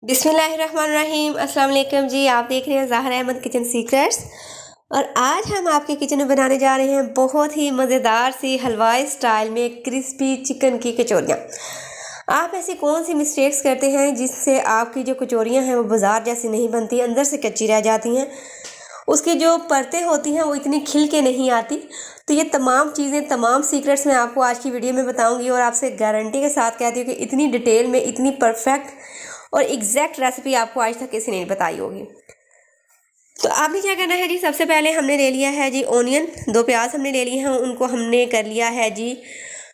बिस्मिल्लाहिर्रहमानिर्रहीम। अस्सलाम वालेकुम जी। आप देख रहे हैं ज़ाहरा अहमद किचन सीक्रेट्स और आज हम आपके किचन में बनाने जा रहे हैं बहुत ही मज़ेदार सी हलवाई स्टाइल में क्रिस्पी चिकन की कचौरियाँ। आप ऐसी कौन सी मिस्टेक्स करते हैं जिससे आपकी जो कचौरियाँ हैं वो बाज़ार जैसी नहीं बनती, अंदर से कच्ची रह जाती हैं, उसकी जो परतें होती हैं वो इतनी खिल के नहीं आती। तो ये तमाम चीज़ें, तमाम सीक्रेट्स मैं आपको आज की वीडियो में बताऊंगी और आपसे गारंटी के साथ कहती हूँ कि इतनी डिटेल में, इतनी परफेक्ट और एग्जैक्ट रेसिपी आपको आज तक किसी ने नहीं बताई होगी। तो आपने क्या करना है जी, सबसे पहले हमने ले लिया है जी ऑनियन, 2 प्याज हमने ले लिए हैं, उनको हमने कर लिया है जी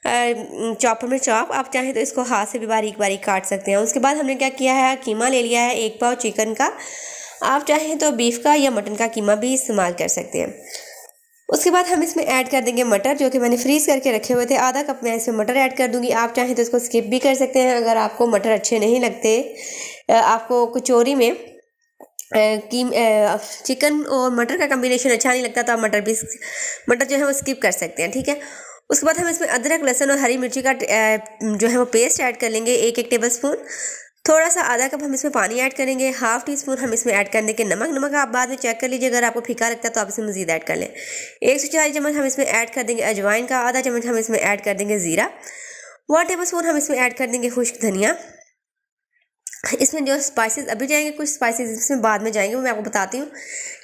चॉपर में चॉप। आप चाहें तो इसको हाथ से भी बारीक बारीक काट सकते हैं। उसके बाद हमने क्या किया है, कीमा ले लिया है 1 पाव चिकन का। आप चाहें तो बीफ का या मटन का कीमा भी इस्तेमाल कर सकते हैं। उसके बाद हम इसमें ऐड कर देंगे मटर, जो कि मैंने फ्रीज़ करके रखे हुए थे। आधा कप मैं इसमें मटर ऐड कर दूंगी। आप चाहें तो इसको स्किप भी कर सकते हैं अगर आपको मटर अच्छे नहीं लगते, आपको कचौरी में चिकन और मटर का कम्बिनेशन अच्छा नहीं लगता, तो आप मटर जो है वो स्किप कर सकते हैं, ठीक है। उसके बाद हम इसमें अदरक, लहसुन और हरी मिर्ची का जो है वो पेस्ट ऐड कर लेंगे 1-1 टेबल स्पून। थोड़ा सा आधा कप हम इसमें पानी ऐड करेंगे। 1/2 टीस्पून हम इसमें ऐड कर देंगे नमक आप बाद में चेक कर लीजिए, अगर आपको फीका लगता है तो आप इसमें मज़ीद ऐड कर लें। 1 से 4 चम्मच हम इसमें ऐड कर देंगे अजवाइन का। आधा चम्मच हम इसमें ऐड कर देंगे ज़ीरा। 1 टेबल स्पून हम इसमें ऐड कर देंगे खुश्क धनिया। इसमें जो स्पाइसेस अभी जाएंगे, कुछ स्पाइसेस इसमें बाद में जाएंगे, वो मैं आपको बताती हूँ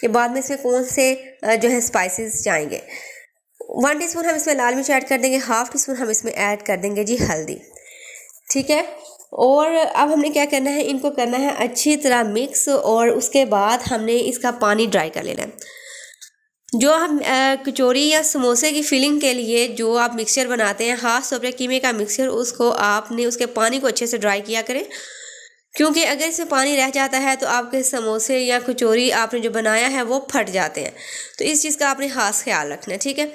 कि बाद में इसमें कौन से जो है स्पाइसेस जाएंगे। 1 टीस्पून हम इसमें लाल मिर्च ऐड कर देंगे। 1/2 टीस्पून हम इसमें ऐड कर देंगे जी हल्दी, ठीक है। और अब हमने क्या करना है, इनको करना है अच्छी तरह मिक्स और उसके बाद हमने इसका पानी ड्राई कर लेना है। जो हम कचौरी या समोसे की फिलिंग के लिए जो आप मिक्सचर बनाते हैं, खास तौर पर कीमे का मिक्सचर, उसको आपने उसके पानी को अच्छे से ड्राई किया करें, क्योंकि अगर इसमें पानी रह जाता है तो आपके समोसे या कचौरी आपने जो बनाया है वो फट जाते हैं। तो इस चीज़ का आपने खास ख्याल रखना है, ठीक है।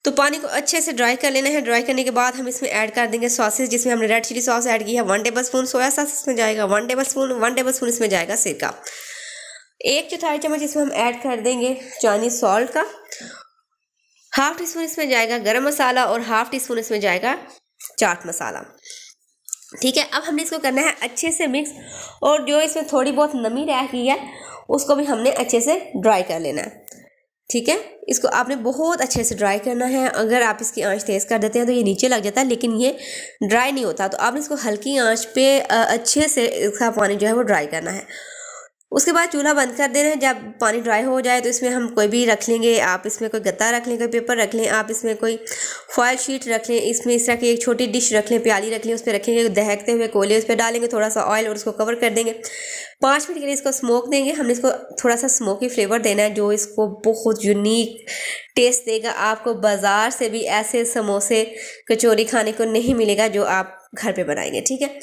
तो पानी को अच्छे से ड्राई कर लेना है। ड्राई करने के बाद हम इसमें ऐड कर देंगे सॉसेस, जिसमें हमने रेड चिली सॉस ऐड की है 1 टेबल स्पून। सोया सॉस इसमें जाएगा 1 टेबल स्पून इसमें जाएगा सिरका। 1/4 चम्मच इसमें हम ऐड कर देंगे चाइनीज सॉल्ट का। 1/2 टीस्पून इसमें जाएगा गरम मसाला और 1/2 टीस्पून इसमें जाएगा चाट मसाला, ठीक है। अब हमने इसको करना है अच्छे से मिक्स, और जो इसमें थोड़ी बहुत नमी रह गई है उसको भी हमने अच्छे से ड्राई कर लेना है, ठीक है। इसको आपने बहुत अच्छे से ड्राई करना है। अगर आप इसकी आंच तेज़ कर देते हैं तो ये नीचे लग जाता है, लेकिन ये ड्राई नहीं होता। तो आपने इसको हल्की आंच पे अच्छे से इसका पानी जो है वो ड्राई करना है। उसके बाद चूल्हा बंद कर देना है। जब पानी ड्राई हो जाए तो इसमें हम कोई भी रख लेंगे। आप इसमें कोई गत्ता रख लें, कोई पेपर रख लें, आप इसमें कोई फॉयल शीट रख लें, इसमें इस तरह की एक छोटी डिश रख लें, प्याली रख लें, उस पर रखेंगे, दहकते हुए कोयले उस पर डालेंगे, थोड़ा सा ऑयल, और उसको कवर कर देंगे। 5 मिनट के लिए इसको स्मोक देंगे। हमने इसको थोड़ा सा स्मोकी फ्लेवर देना है, जो इसको बहुत यूनिक टेस्ट देगा। आपको बाज़ार से भी ऐसे समोसे कचौरी खाने को नहीं मिलेगा जो आप घर पर बनाएंगे, ठीक है।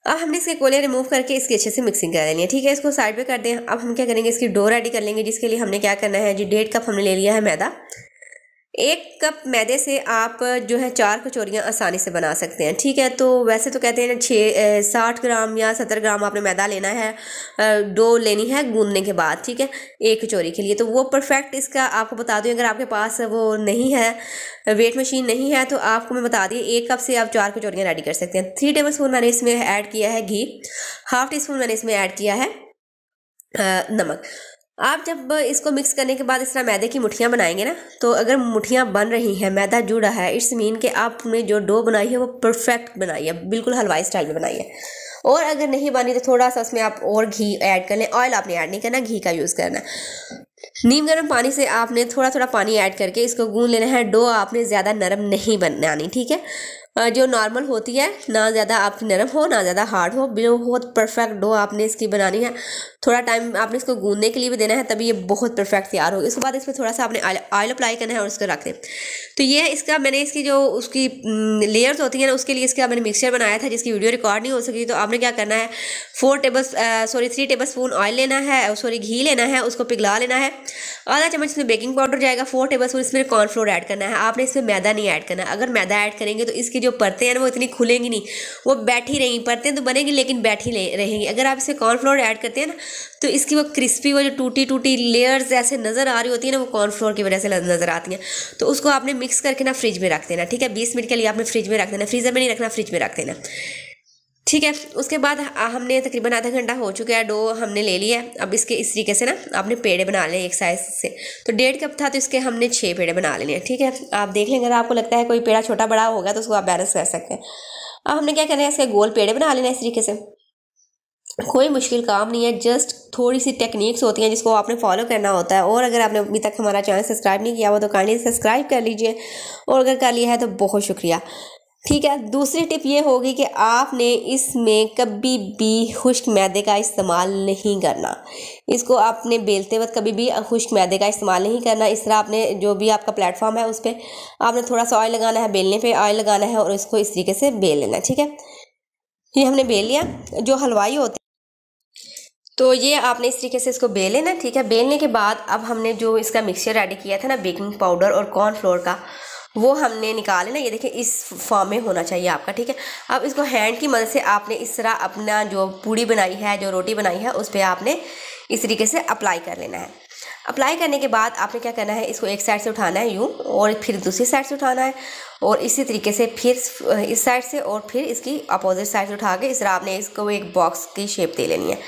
अब हमने इसके कोले रिमूव करके इसकी अच्छे से मिक्सिंग कर लेनी है, ठीक है। इसको साइड पे कर दें। अब हम क्या करेंगे, इसकी डो रेडी कर लेंगे, जिसके लिए हमने क्या करना है जी, 1.5 कप हमने ले लिया है मैदा। 1 कप मैदे से आप जो है 4 कचौरियाँ आसानी से बना सकते हैं, ठीक है। तो वैसे तो कहते हैं 60 ग्राम या 70 ग्राम आपने मैदा लेना है, डो लेनी है गूंदने के बाद, ठीक है, 1 कचौरी के लिए। तो वो परफेक्ट इसका आपको बता दूँ, अगर आपके पास वो नहीं है, वेट मशीन नहीं है, तो आपको मैं बता दी 1 कप से आप 4 कचौरियाँ रेडी कर सकते हैं। 3 टेबल स्पून मैंने इसमें ऐड किया है घी। 1/2 टीस्पून मैंने इसमें ऐड किया है नमक। आप जब इसको मिक्स करने के बाद इस तरह मैदे की मुठियाँ बनाएंगे ना, तो अगर मुठियाँ बन रही हैं, मैदा जुड़ा है, इट्स मीन कि आपने जो डो बनाई है वो परफेक्ट बनाई है, बिल्कुल हलवाई स्टाइल में बनाई है। और अगर नहीं बनी तो थोड़ा सा उसमें आप और घी ऐड कर लें। ऑयल आपने ऐड नहीं करना, घी का यूज़ करना है। नीम गर्म पानी से आपने थोड़ा थोड़ा पानी ऐड करके इसको गूंद लेना है। डो आपने ज़्यादा नरम नहीं बनानी, ठीक है। जो नॉर्मल होती है, ना ज़्यादा आपकी नरम हो ना ज़्यादा हार्ड हो, बहुत परफेक्ट डो आपने इसकी बनानी है। थोड़ा टाइम आपने इसको गूंदने के लिए भी देना है, तभी ये बहुत परफेक्ट तैयार होगी। उसके बाद इसमें थोड़ा सा आपने ऑयल अप्लाई करना है और उसको रख दें। तो ये इसका मैंने इसकी जो उसकी लेयर्स होती हैं ना, उसके लिए इसका मैंने मिक्सचर बनाया था, जिसकी वीडियो रिकॉर्ड नहीं हो सकी। तो आपने क्या करना है, 3 टेबल स्पून ऑयल लेना है, घी लेना है, उसको पिघला लेना है। आधा चम्मच इसमें बेकिंग पाउडर जाएगा। 4 टेबल स्पून इसमें कॉर्नफ्लोर ऐड करना है। आपने इसमें मैदा नहीं ऐड करना। अगर मैदा ऐड करेंगे तो इसकी जो परतें हैं ना वो इतनी खुलेंगी नहीं, वो बैठी रहेंगी। परतें तो बनेंगी लेकिन बैठी रहेंगी। अगर आप इसमें कॉर्नफ्लोर ऐड करते हैं ना, तो इसकी वो क्रिस्पी, वो जो टूटी टूटी लेयर्स ऐसे नज़र आ रही होती है ना, वो कॉर्नफ्लोर की वजह से नज़र आती हैं। तो उसको आपने मिक्स करके ना फ्रिज में रख देना, ठीक है। 20 मिनट के लिए आपने फ्रिज में रख देना। फ्रीज़र में नहीं रखना, फ्रिज में रख देना, ठीक है। उसके बाद हमने तकरीबन आधा घंटा हो चुका है, डो हमने ले लिया है। अब इसके इस तरीके से ना आपने पेड़े बना लें एक साइज से। तो 1.5 कप था तो इसके हमने 6 पेड़े बना लेने हैं। ठीक है, आप देख लेंगे अगर आपको लगता है कोई पेड़ा छोटा बड़ा होगा तो उसको आप बैलेंस कर सकते हैं। अब हमने क्या करना है, इसके गोल पेड़े बना लेना है इस तरीके से। कोई मुश्किल काम नहीं है, जस्ट थोड़ी सी टेक्निक्स होती हैं जिसको आपने फॉलो करना होता है। और अगर आपने अभी तक हमारा चैनल सब्सक्राइब नहीं किया हुआ तो काइंडली सब्सक्राइब कर लीजिए, और अगर कर लिया है तो बहुत शुक्रिया। ठीक है, दूसरी टिप ये होगी कि आपने इसमें कभी भी खुश्क मैदे का इस्तेमाल नहीं करना। इसको आपने बेलते वक्त कभी भी खुश्क मैदे का इस्तेमाल नहीं करना। इस तरह आपने जो भी आपका प्लेटफॉर्म है उस पर आपने थोड़ा सा ऑयल लगाना है, बेलने पे ऑयल लगाना है और इसको इस तरीके से बेल लेना है। ठीक है, ये हमने बेल लिया। जो हलवाई होते तो ये आपने इस तरीके से इसको बेल लेना। ठीक है, बेलने के बाद अब हमने जो इसका मिक्सचर रेडी किया था ना, बेकिंग पाउडर और कॉर्नफ्लोर का, वो हमने निकाल लेना। ये देखिए इस फॉर्म में होना चाहिए आपका। ठीक है, अब इसको हैंड की मदद से आपने इस तरह अपना जो पूड़ी बनाई है, जो रोटी बनाई है, उस पर आपने इस तरीके से अप्लाई कर लेना है। अप्लाई करने के बाद आपने क्या करना है, इसको एक साइड से उठाना है यूँ, और फिर दूसरी साइड से उठाना है, और इसी तरीके से फिर इस साइड से, और फिर इसकी अपोजिट साइड से उठा के इस तरह आपने इसको एक बॉक्स की शेप दे लेनी है।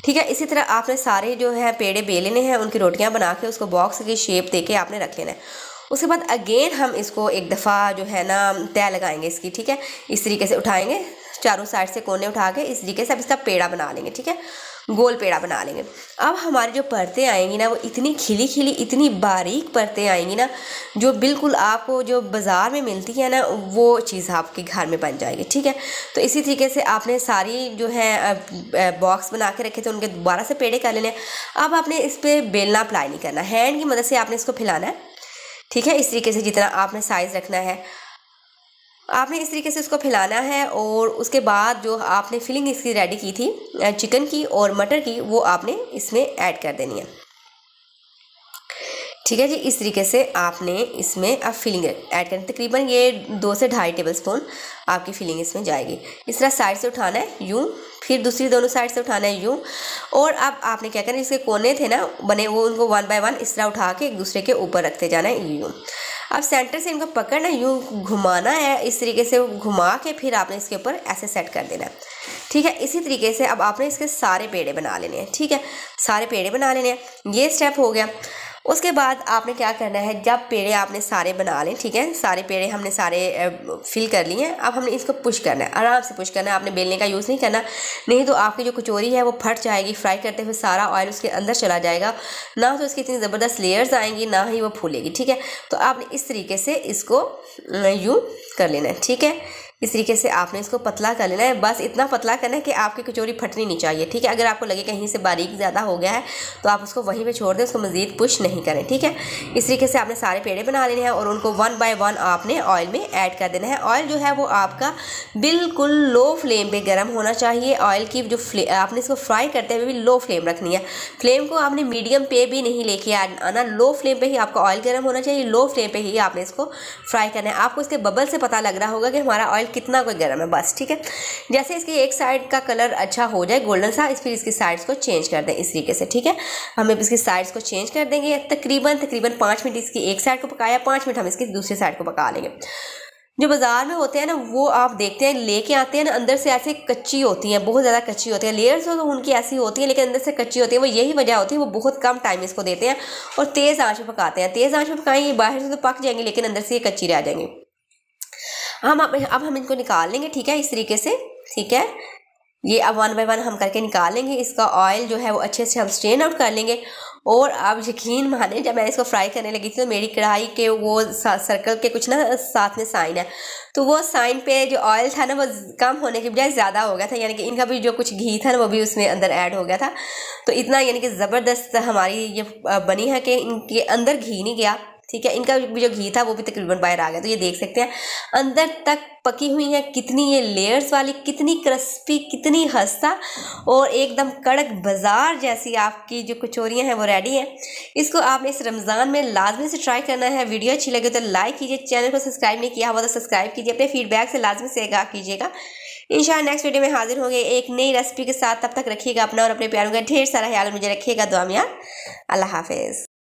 ठीक है, इसी तरह आपने सारे जो है पेड़े बेल लेने हैं, उनकी रोटियां बना के उसको बॉक्स की शेप दे के आपने रख लेना है। उसके बाद अगेन हम इसको एक दफ़ा जो है ना तय लगाएंगे इसकी। ठीक है, इस तरीके से उठाएंगे, चारों साइड से कोने उठा के इस तरीके से अब इसका पेड़ा बना लेंगे। ठीक है, गोल पेड़ा बना लेंगे। अब हमारी जो परतें आएंगी ना, वो इतनी खिली खिली, इतनी बारीक परतें आएंगी ना, जो बिल्कुल आपको जो बाज़ार में मिलती है ना, वो चीज़ आपके घर में बन जाएगी। ठीक है, तो इसी तरीके से आपने सारी जो है बॉक्स बना के रखे थे उनके दोबारा से पेड़े कर लेने। अब आपने इस पर बेलना अप्लाई नहीं करना, हैंड की मदद से आपने इसको फैलाना है। ठीक है, इस तरीके से जितना आपने साइज़ रखना है आपने इस तरीके से इसको फैलाना है। और उसके बाद जो आपने फिलिंग इसकी रेडी की थी चिकन की और मटर की, वो आपने इसमें ऐड कर देनी है। ठीक है जी, इस तरीके से आपने इसमें अब फिलिंग ऐड करनी। तकरीबन ये 2 से 2.5 टेबलस्पून आपकी फिलिंग इसमें जाएगी। इस तरह साइड से उठाना है यूँ, फिर दूसरी दोनों साइड से उठाना है यूँ, और अब आपने क्या करना है, इसके कोने थे ना बने, वो उनको 1 बाय 1 इस तरह उठा के एक दूसरे के ऊपर रखते जाना है यूँ। अब सेंटर से इनको पकड़ना, यूँ घुमाना है, इस तरीके से घुमा के फिर आपने इसके ऊपर ऐसे सेट कर देना है। ठीक है, इसी तरीके से अब आपने इसके सारे पेड़े बना लेने हैं। ठीक है, सारे पेड़े बना लेने हैं, ये स्टेप हो गया। उसके बाद आपने क्या करना है, जब पेड़े आपने सारे बना लें, ठीक है, सारे पेड़े हमने सारे फिल कर लिए हैं। अब हमने इसको पुश करना है, आराम से पुश करना है, आपने बेलने का यूज़ नहीं करना, नहीं तो आपकी जो कचौरी है वो फट जाएगी। फ्राई करते हुए सारा ऑयल उसके अंदर चला जाएगा, ना तो इसकी इतनी ज़बरदस्त लेयर्स आएंगी, ना ही वो फूलेगी। ठीक है, तो आपने इस तरीके से इसको यूँ कर लेना है। ठीक है, इस तरीके से आपने इसको पतला कर लेना है, बस इतना पतला करना है कि आपकी कचौरी फटनी नहीं चाहिए। ठीक है, अगर आपको लगे कहीं से बारीक ज़्यादा हो गया है तो आप उसको वहीं पे छोड़ दें, उसको मज़ीद पुश नहीं करें। ठीक है, इस तरीके से आपने सारे पेड़े बना लेने हैं और उनको 1 बाय 1 आपने ऑयल में ऐड कर देना है। ऑयल जो है वो आपका बिल्कुल लो फ्लेम पर गर्म होना चाहिए। ऑयल की जो आपने इसको फ्राई करते हुए भी लो फ्लेम रखनी है। फ्लेम को आपने मीडियम पे भी नहीं लेके आना, लो फ्लेम पर ही आपका ऑयल गर्म होना चाहिए। लो फ्लेम पर ही आपने इसको फ्राई करना है। आपको इसके बबल से पता लग रहा होगा कि हमारा ऑयल कितना कोई गर्म है, बस। ठीक है, जैसे इसकी एक साइड का कलर अच्छा हो जाए गोल्डन सा, फिर इसकी साइड्स को चेंज कर दें इस तरीके से। ठीक है, हम इसकी साइड्स को चेंज कर देंगे। तकरीबन 5 मिनट इसकी एक साइड को पकाया, 5 मिनट हम इसकी दूसरी साइड को पका लेंगे। जो बाज़ार में होते हैं ना, वो आप देखते हैं लेके आते हैं ना, अंदर से ऐसे कच्ची होती हैं, बहुत ज़्यादा कच्ची होती हैं। लेयर्स तो उनकी ऐसी होती है लेकिन अंदर से कच्ची होती है। वो यही वजह होती है, वो बहुत कम टाइम इसको देते हैं और तेज़ आंच में पकाते हैं। तेज़ आंच में पकाएंगे, बाहर से तो पक जाएंगे लेकिन अंदर से ये कच्ची रह जाएंगी। अब हम इनको निकाल लेंगे। ठीक है, इस तरीके से। ठीक है, ये अब 1 बाय 1 हम करके निकाल लेंगे। इसका ऑयल जो है वो अच्छे से हम स्ट्रेन आउट कर लेंगे। और आप यकीन माने, जब मैं इसको फ्राई करने लगी थी तो मेरी कढ़ाई के वो सर्कल के कुछ ना साथ में साइन है, तो वो साइन पे जो ऑयल था ना वो कम होने के बजाय ज़्यादा हो गया था, यानी कि इनका भी जो कुछ घी था ना वो भी उसमें अंदर ऐड हो गया था। तो इतना यानी कि ज़बरदस्त हमारी ये बनी है कि इनके अंदर घी नहीं गया। ठीक है, इनका भी जो घी था वो भी तकरीबन बाहर आ गया। तो ये देख सकते हैं अंदर तक पकी हुई है, कितनी ये लेयर्स वाली, कितनी क्रिस्पी, कितनी खस्ता और एकदम कड़क बाजार जैसी आपकी जो कचौरियाँ हैं वो रेडी हैं। इसको आपने इस रमज़ान में लाजमी से ट्राई करना है। वीडियो अच्छी लगे तो लाइक कीजिए, चैनल को सब्सक्राइब नहीं किया हुआ तो सब्सक्राइब कीजिए, अपने फीडबैक से लाजमी से आगाह कीजिएगा। इंशाअल्लाह नेक्स्ट वीडियो में हाजिर होंगे एक नई रेसिपी के साथ। तब तक रखिएगा अपना और अपने प्यारों का ढेर सारा ख्याल, मुझे रखिएगा दुआ में। अल्लाह हाफिज़।